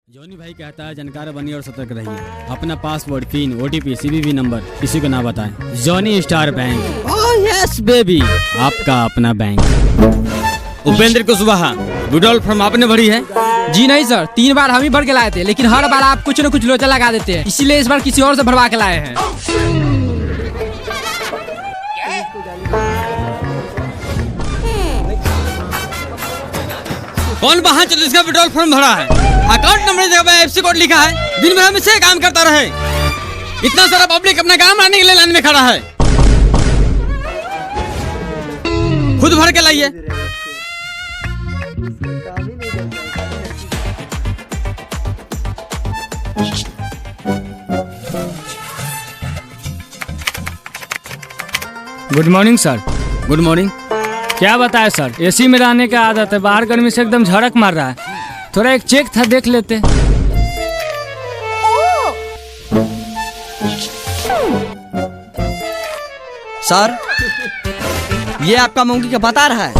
Johnny भाई कहता है जानकार बनिए और सतर्क रहिए। अपना password, pin, OTP, CVV number किसी को ना बताएं। Johnny star bank, oh yes baby, आपका अपना bank. Upendra Kushwaha, withdrawal form आपने भरी है? जी नहीं सर, 3 बार हम ही भर के लाए थे, लेकिन हर बार आप कुछ न कुछ लोचा लगा देते हैं, इसीलिए इस बार किसी और से भरवा के लाए हैं। कौन वहाँ जिसका विड्रॉल फॉर्म भरा है? अकाउंट नंबर की जगह FC कोड लिखा है। दिन भर हम इसे काम करता रहे। इतना सारा पब्लिक अपना काम लाने के लिए लाइन में खड़ा है। खुद भर के लाइए। Good morning sir. Good morning. क्या बताए सर, AC में रहने की आदत है, बाहर गर्मी से एकदम झड़क मार रहा है। थोड़ा एक चेक था, देख लेते। सर, ये आपका मंकी का बता रहा है।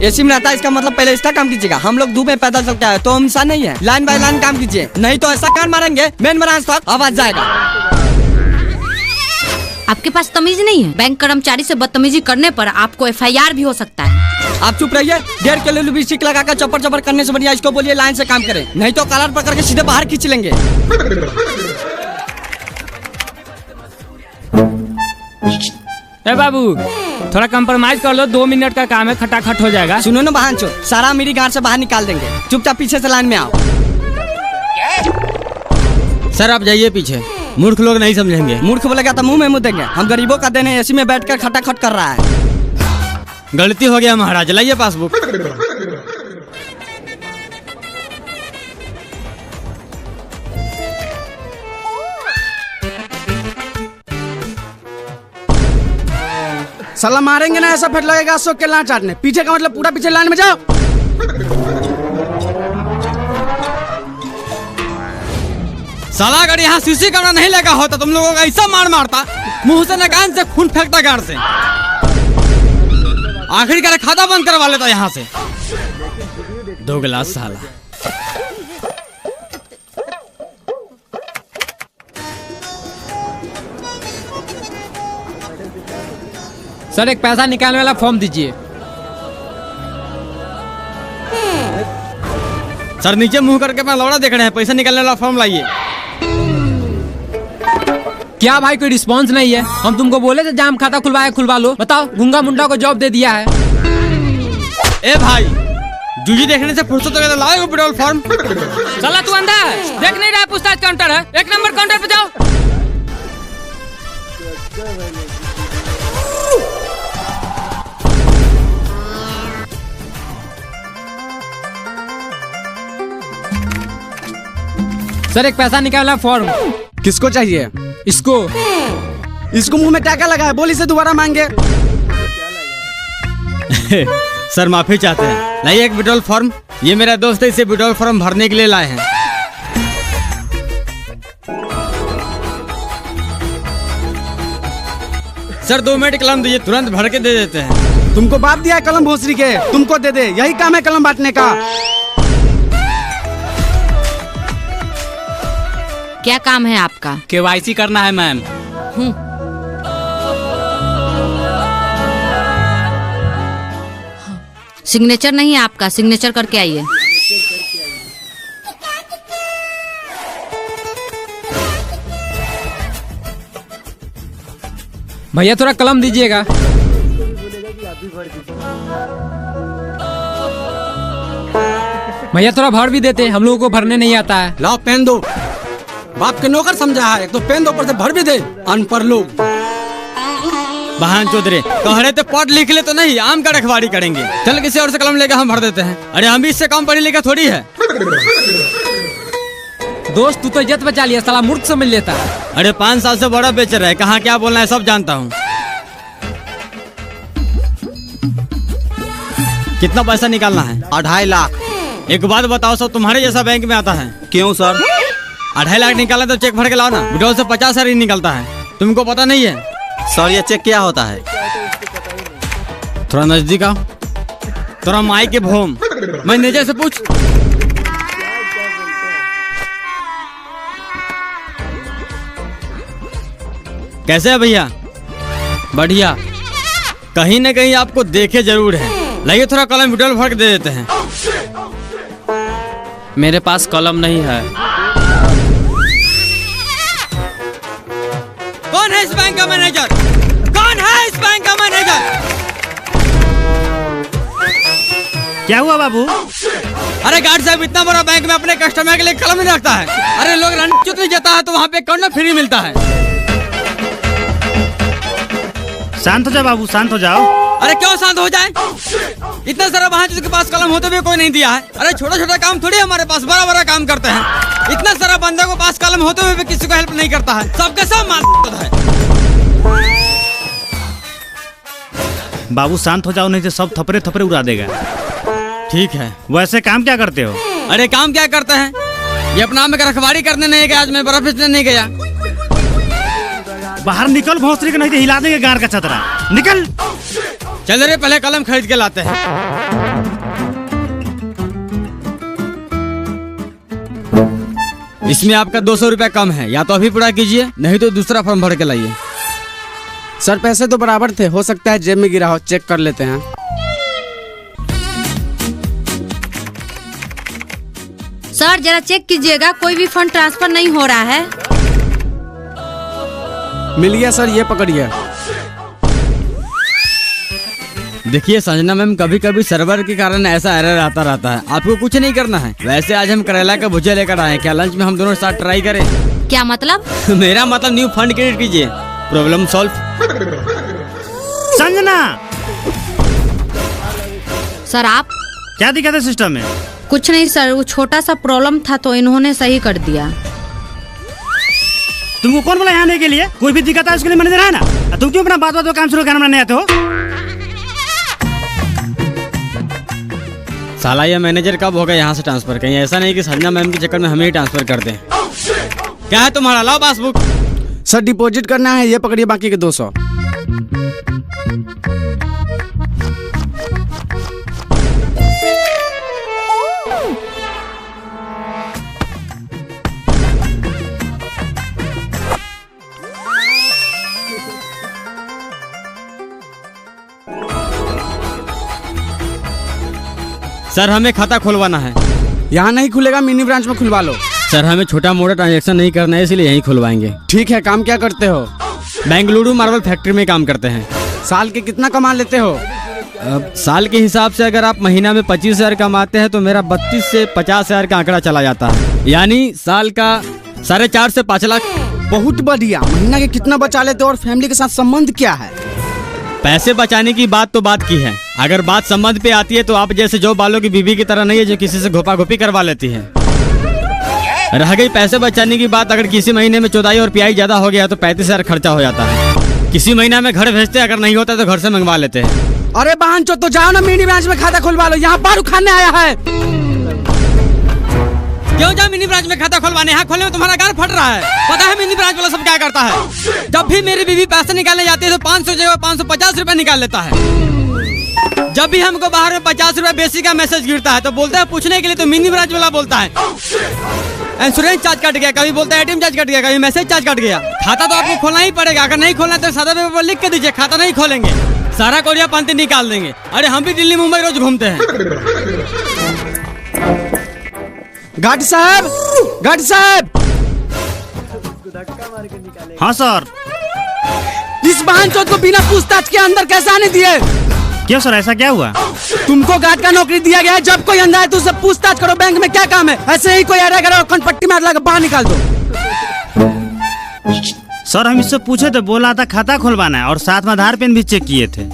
AC में रहता है, इसका मतलब पहले इसका काम कीजिएगा। हम लोग धूप में पैदल चलते हैं, तो हम इंसान नहीं है। लाइन बाय लाइन काम कीजिए, नहीं तो ऐसा कान मारेंगे मेन ब्रांच तक आवाज जाएगा। आपके पास तमीज नहीं है? बैंक कर्मचारी से बदतमीजी करने पर आपको FIR भी हो सकता है। आप चुप रहिए। 1.5 किलो लिपस्टिक लगाकर चपर चपर करने से बढ़िया इसको बोलिए लाइन से काम करें, नहीं तो कलर पकड़ के सीधे बाहर खींच लेंगे। ए बाबू, थोड़ा कंप्रोमाइज कर लो, 2 मिनट का काम है, खटाखट हो जाएगा। सुनो ना बहानचोद, सारा मेरी गांड से बाहर निकाल देंगे। चुपचाप पीछे से लाइन में आओ। सर आप जाइए पीछे, मूर्ख लोग नहीं समझेंगे। मूर्ख बोलेगा तो मुंह में मुँह देंगे। हम गरीबों का देने AC में बैठकर खटाखट कर रहा है। गलती हो गया महाराज, लाइए पासबुक। साला मारेंगे ना, ऐसा फिर लगेगा अशोक के लान चाटने। पीछे का मतलब पूरा पीछे लाइन में जाओ। साला अगर यहाँ CC कैमरा नहीं लगा होता तुम लोगों का ऐसा मार मारता, मुंह से न कान से खून फेंकता गाड़ से। आखिरी का खाता बंद करवा लेता यहाँ से। 2 गिलास साला। सर, एक पैसा निकालने वाला फॉर्म दीजिए। सर नीचे मुंह करके अपना लौड़ा देख रहे हैं, पैसा निकालने वाला फॉर्म लाइए। क्या भाई, कोई रिस्पांस नहीं है? हम तुमको बोले थे जाम खाता खुलवा लो। बताओ, गूंगा मुंडा को जॉब दे दिया है। ए भाई, जूजी देखने से फुर्सत हो लाओ विड्रॉल फॉर्म। साला तू अंधा है, देख नहीं रहा? पूछताछ काउंटर है, 1 नंबर काउंटर पे जाओ। सर, एक पैसा निकालना फॉर्म। किसको चाहिए? इसको। इसको मुंह में टाका लगा है, बोल इसे दोबारा मांगे। सर माफी चाहते हैं, लाइए एक विड्रॉल फॉर्म। ये मेरा दोस्त है, इसे विड्रॉल फॉर्म भरने के लिए लाए हैं। सर 2 मिनट कलम दीजिए, तुरंत भर के दे देते हैं। तुमको बाप दिया है कलम भोसरी के, तुमको दे दे। यही काम है कलम बांटने का। क्या काम है आपका? KYC करना है मैम। सिग्नेचर नहीं है आपका? सिग्नेचर करके आइए। भैया थोड़ा कलम दीजिएगा। भैया थोड़ा भर भी देते, हम लोगों को भरने नहीं आता है। लाओ पेन दो। बाप के नौकर समझा है, तो पेन दो, ऊपर से भर भी दे। अनपढ़ लोग। बहन चौधरी कहरे तो पढ़ लिख ले तो नहीं, आम का रखवारी करेंगे। चल किसी और से कलम लेकर हम भर देते हैं। अरे हम भी इससे कम पढ़ी लिखा थोड़ी है। दोस्त, तू तो इज्जत बचा लिया, साला मूर्ख समझ लेता है। अरे 5 साल से बड़ा बेचर है, कहाँ क्या बोलना है सब जानता हूँ। कितना पैसा निकालना है? 2.5 लाख। एक बात बताओ, सब तुम्हारे जैसा बैंक में आता है? क्यों सर? 2.5 लाख निकालना तो चेक भर के लाओ ना। विड्रॉल से 50,000 ही निकलता है, तुमको पता नहीं है? सर ये चेक क्या होता है? थोड़ा नजदीक आओ। थोड़ा माई के भोम, मैनेजर से पूछ। कैसे है भैया? बढ़िया। कहीं न कहीं आपको देखे जरूर है। लाइए थोड़ा कलम विड्रॉल भर के दे देते हैं। मेरे पास कलम नहीं है। कौन है इस बैंक का मैनेजर? कौन है इस बैंक का मैनेजर? क्या हुआ बाबू? अरे गार्ड साहब, इतना बड़ा बैंक में अपने कस्टमर के लिए कलम नहीं रखता है। अरे लोग रणचुत जाता है तो वहाँ पे कौन फ्री मिलता है। शांत हो जाओ बाबू, शांत हो जाओ। अरे क्यों शांत हो जाए? इतना सारा वहाँ जिसके पास कलम होते हुए कोई नहीं दिया है। अरे छोटा छोटा काम थोड़ी हमारे पास, बड़ा बड़ा काम करते हैं। इतना सारा बंदे को पास कलम होते हुए भी किसी को हेल्प नहीं करता है। सबके सब मार है। बाबू शांत हो जाओ, नहीं तो सब थपड़े थपड़े उड़ा देगा। ठीक है। वैसे काम क्या करते हो? अरे काम क्या करते हैं? ये अपना में रखवारी करने नहीं गया, आज मैं बर्फ बेचने नहीं गया। बाहर निकल भोसड़ी के, नहीं तो हिला देंगे गार का छतरा। निकल। चल रे, पहले कलम खरीद के लाते हैं। इसमें आपका 200 रुपया कम है, या तो अभी पूरा कीजिए, नहीं तो दूसरा फॉर्म भर के लाइए। सर पैसे तो बराबर थे, हो सकता है जेब में गिरा हो, चेक कर लेते हैं। सर जरा चेक कीजिएगा, कोई भी फंड ट्रांसफर नहीं हो रहा है। मिल गया सर, ये पकड़िए। देखिए संजना मैम, कभी कभी सर्वर के कारण ऐसा एरर आता रहता है। आपको कुछ नहीं करना है। वैसे आज हम करेला का भुजिया लेकर आए हैं, क्या लंच में हम दोनों साथ ट्राई करें? क्या मतलब? मेरा मतलब न्यू फंड क्रिएट कीजिए, प्रॉब्लम सॉल्व। संजना, सर आप क्या दिक्कत है सिस्टम में? कुछ नहीं सर, वो छोटा सा प्रॉब्लम था तो इन्होंने सही कर दिया। तुमको कौन बोला यहाँ आने के लिए? कोई भी दिक्कत है उसके लिए मैनेजर है ना। तुम क्यों अपना बात बात काम शुरू करना नहीं आते हो? साला ये मैनेजर कब होगा यहाँ से ट्रांसफर? कहीं ऐसा नहीं कि संजना मैम के चक्कर में हमें ही ट्रांसफर कर दें। क्या है तुम्हारा? लाओ पासबुक। सर डिपॉजिट करना है, ये पकड़िए बाकी के 200। सर हमें खाता खुलवाना है। यहाँ नहीं खुलेगा, मिनी ब्रांच में खुलवा लो। सर हमें छोटा मोटा ट्रांजैक्शन नहीं करना है, इसलिए यहीं खुलवाएंगे। ठीक है, काम क्या करते हो? बेंगलुरु मार्बल फैक्ट्री में काम करते हैं। साल के कितना कमा लेते हो? साल के हिसाब से अगर आप महीना में 25,000 कमाते हैं तो मेरा 32 से 50,000 का आंकड़ा चला जाता है, यानी साल का 4.5 से 5 लाख। बहुत बढ़िया। महीना के कितना बचा लेते हो और फैमिली के साथ संबंध क्या है? पैसे बचाने की बात तो बात की है, अगर बात संबंध पे आती है तो आप जैसे जो बालों की बीवी की तरह नहीं है जो किसी से घोपा घोपी करवा लेती है। रह गई पैसे बचाने की बात, अगर किसी महीने में चौदाई और पियाई ज्यादा हो गया तो 35,000 खर्चा हो जाता है। किसी महीना में घर भेजते, अगर नहीं होता तो घर से मंगवा लेते हैं। अरे बहन चो, तो जाओ ना मिनी ब्रांच में खाता खुलवा लो, यहाँ बारू खाने आया है। क्यों जाओ मिनी ब्रांच में खाता खुलवाने? यहाँ खोलने में तुम्हारा गार फट रहा है। पता है मिनी ब्रांच वाला सब क्या करता है? जब भी मेरी बीवी पैसे निकालने जाती है तो 500 जगह 550 रुपए निकाल लेता है। जब भी हमको बाहर में 50 रुपए बेसिक का मैसेज गिरता है तो बोलता है पूछने के लिए, तो मिनी ब्रांच वाला बोलता है इंश्योरेंस चार्ज कट गया, कभी बोलता है एटीएम चार्ज कट गया, कभी मैसेज चार्ज कट गया। खाता तो आपको खोलना ही पड़ेगा, अगर नहीं खोलना तो सादा पेपर पर लिख के दीजिए खाता नहीं खोलेंगे, सारा कोरिया पंती निकाल देंगे। अरे हम भी दिल्ली मुंबई रोज घूमते हैं। गार्ड साहब, गार्ड साहब। हाँ सर। इस बहन चोद को बिना पूछताछ के अंदर कैसे आने दिए? क्यों सर, ऐसा क्या हुआ? तुमको गार्ड का नौकरी दिया गया है, जब कोई अंदर है तो उससे पूछताछ करो, बैंक में क्या काम है? ऐसे ही कोई आ रहा है पट्टी मार लगा बाहर निकाल दो। सर हम इससे पूछे थे, बोला था खाता खुलवाना है और साथ में आधार पेन भी चेक किए थे।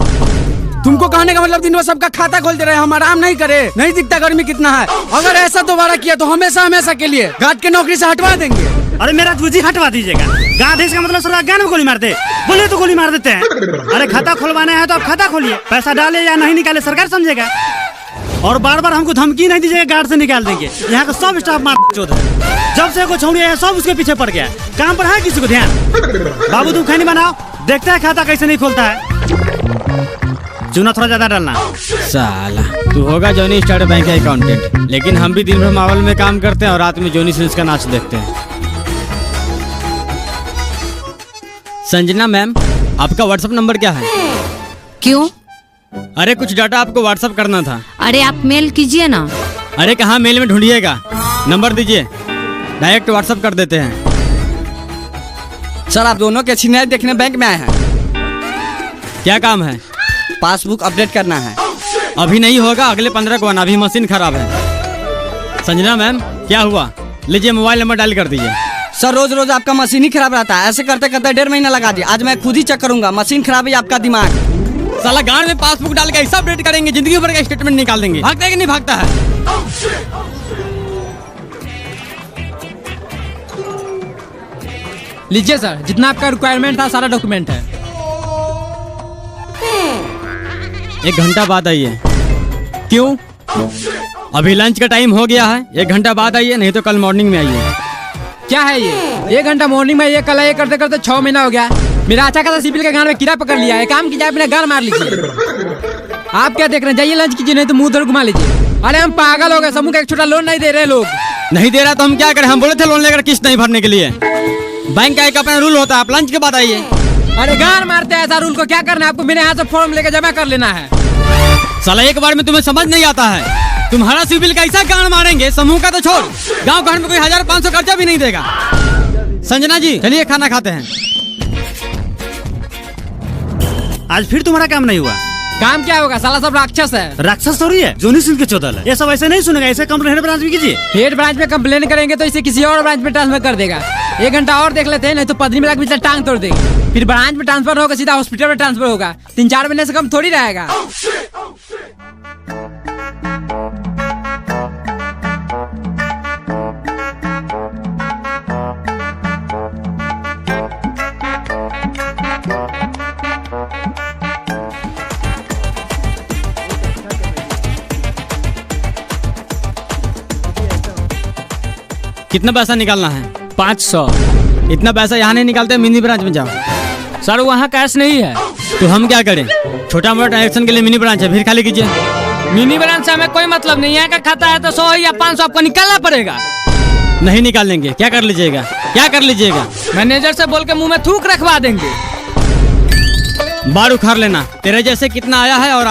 तुमको कहने का मतलब दिन भर सबका खाता खोलते रहे, हम आराम नहीं करे? नहीं दिखता गर्मी कितना है? अगर ऐसा दोबारा किया तो हमेशा हमेशा के लिए गार्ड की नौकरी से हटवा देंगे। अरे मेरा जूजी हटवा दीजिएगा। गार्ड इसका मतलब सर ज्ञान में गोली मारते, बोले तो गोली मार देते हैं। अरे खाता खुलवाना है तो आप खाता खोलिए, पैसा डाले या नहीं निकाले सरकार समझेगा। और बार बार हमको धमकी नहीं दीजिएगा, गार्ड से निकाल देंगे। यहाँ का सब स्टाफ मार चोद है। जब से कोई छोड़ी है सब उसके पीछे पड़ गया, काम पर है किसी को ध्यान? बाबू तुम खैनी बनाओ, देखते हैं खाता कैसे नहीं खोलता है। चूना थोड़ा ज्यादा डालना। साला तू होगा जॉनी स्टार बैंक का अकाउंटेंट, लेकिन हम भी दिन भर मावल में काम करते हैं और रात में जॉनी सिंस का नाच देखते हैं। संजना मैम, आपका व्हाट्सएप नंबर क्या है? क्यों? अरे कुछ डाटा आपको व्हाट्सएप करना था। अरे आप मेल कीजिए ना। अरे कहाँ मेल में ढूंढिएगा, नंबर दीजिए, डायरेक्ट व्हाट्सएप कर देते हैं। सर आप दोनों के सीनियर देखने बैंक में आए हैं। क्या काम है? पासबुक अपडेट करना है। अभी नहीं होगा, अगले 15 को आना, अभी मशीन खराब है। संजना मैम, क्या हुआ? लीजिए मोबाइल नंबर डायल कर दीजिए। सर रोज रोज आपका मशीन ही खराब रहता है, ऐसे करते करते 1.5 महीना लगा दिया। आज मैं खुद ही चेक करूंगा, मशीन खराब है आपका दिमाग। साला गांड में पासबुक डाल के ऐसा अपडेट करेंगे, जिंदगी भर का स्टेटमेंट निकाल देंगे। भागता है कि नहीं भागता है? लीजिए सर, जितना आपका रिक्वायरमेंट था सारा डॉक्यूमेंट है। 1 घंटा बाद आइए। क्यों? अभी लंच का टाइम हो गया है, 1 घंटा बाद आइए, नहीं तो कल मॉर्निंग में आइए। क्या है ये? 1 घंटा मॉर्निंग में, ये कल ये करते करते 6 महीना हो गया। मेरा अच्छा खासा सिविल के गान में कीड़ा पकड़ लिया है। काम कीजिए, अपने गान मार लीजिए। आप क्या देख रहे हैं? जाइए लंच कीजिए, नहीं तो मुंह उधर घुमा लीजिए। अरे हम पागल हो गए, समूह का एक छोटा लोन नहीं दे रहे लोग। नहीं दे रहा तो हम क्या करें? हम बोले थे लोन लेकर किस्त नहीं भरने के लिए। बैंक का एक अपना रूल होता है, आप लंच के बाद आइए। अरे गान मारते हैं, ऐसा रूल को क्या करना है आपको? मेरे यहाँ से फॉर्म लेकर जमा कर लेना है। साला एक बार में तुम्हें समझ नहीं आता है। तुम्हारा सिविल कैसा गान मारेंगे, समूह का तो छोड़, गांव घर में कोई 1500 खर्चा भी नहीं देगा। संजना जी चलिए खाना खाते हैं। आज फिर तुम्हारा काम नहीं हुआ। काम क्या होगा? साला सब राक्षस है। राक्षस थोड़ी है, जोनी सिंह के चौदल है। ये सब ऐसे नहीं सुनेगा, ऐसे कंप्लेन हेड ब्रांच में कीजिए। हेड ब्रांच में कंप्लेन करेंगे तो इसे किसी और ब्रांच में ट्रांसफर कर देगा। 1 घंटा और देख लेते हैं, नहीं तो पदरी में लग टांग तोड़ देंगे। फिर ब्रांच में ट्रांसफर होगा, सीधा हॉस्पिटल में ट्रांसफर होगा। 3-4 महीने से कम थोड़ी रहेगा। कितना पैसा निकालना है? 500। इतना पैसा यहाँ नहीं निकालते, मिनी ब्रांच में जाओ। सर वहाँ कैश नहीं है। तो हम क्या करें? छोटा मोटा ट्रांजेक्शन के लिए मिनी ब्रांच है, फिर खाली कीजिए। मिनी ब्रांच से हमें कोई मतलब नहीं है। अगर खाता है तो 100 या 500 आपको निकालना पड़ेगा। नहीं निकालेंगे, क्या कर लीजिएगा? क्या कर लीजिएगा? मैनेजर से बोल के मुंह में थूक रखवा देंगे। बार उखाड़ लेना, तेरे जैसे कितना आया है और